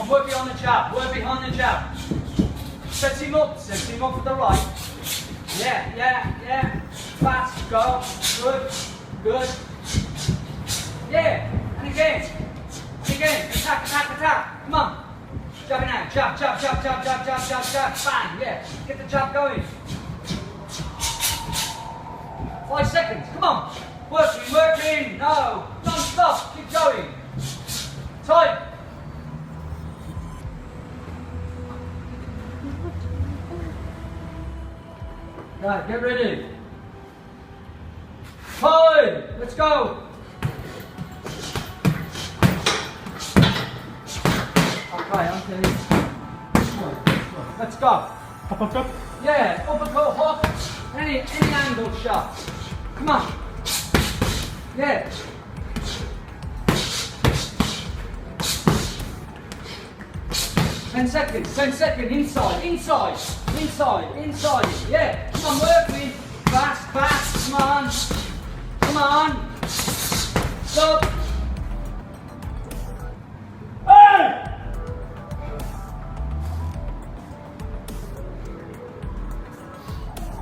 on, work behind the jab, work behind the jab. Set him up for the right. Yeah. Fast, go. Good. Yeah, and again. Attack. Come on. Jabbing out. Jab. Bang. Yeah. Get the jab going. 5 seconds. Come on. Working. No. Non-stop. Keep going. Time. Right, get ready. Time. Let's go. Okay. Let's go. Uppercut. Yeah, uppercut, hook, any angle shot. Come on. Yeah. Ten seconds, inside. Yeah, come on, working. Fast, come on. Stop.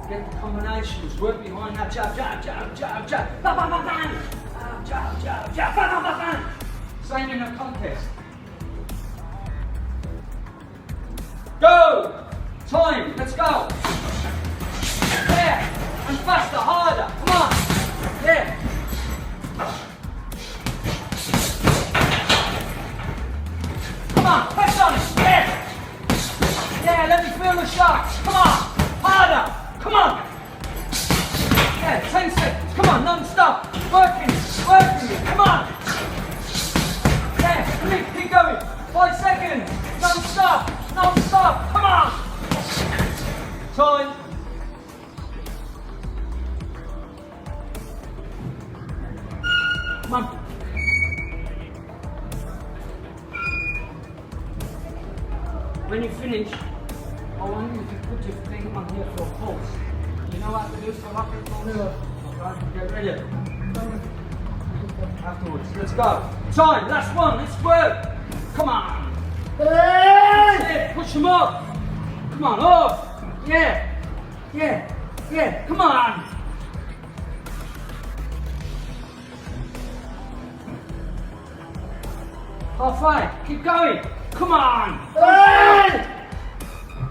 Get the combinations, work behind that jab. Bang, bang, bang, bang. Jab, bang. Same in a contest. Go! Time, let's go. Yeah, and faster, harder, come on. Yeah. Come on, press on it, yeah, let me feel the shots, come on, harder. Come on! Yeah, 10 seconds. Come on, non-stop. Working it. Come on! Yeah, keep going. 5 seconds. Non-stop. Come on! Time. Come on. When you finish, I want you to put your thing on here for a pulse. You know how to do some up and down? Right, get ready. Afterwards, let's go. Time, last one, let's work. Come on. That's it, push them up. Come on, up. Yeah. Come on. Halfway, keep going. Come on.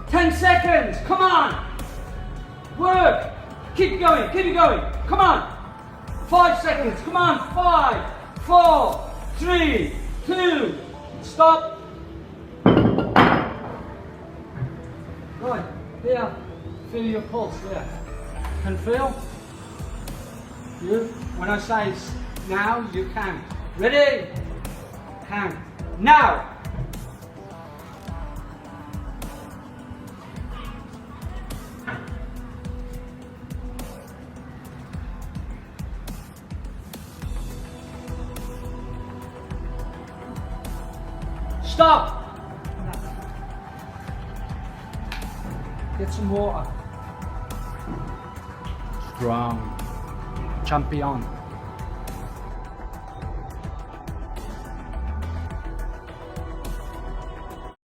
10 seconds, come on! Work! Keep it going, come on! 5 seconds, come on! 5, 4, 3, 2, stop! Right, here, feel your pulse, there. Can feel? You? When I say now, you can. Ready? Count. Now! Stop! Get some water. Strong. Champion.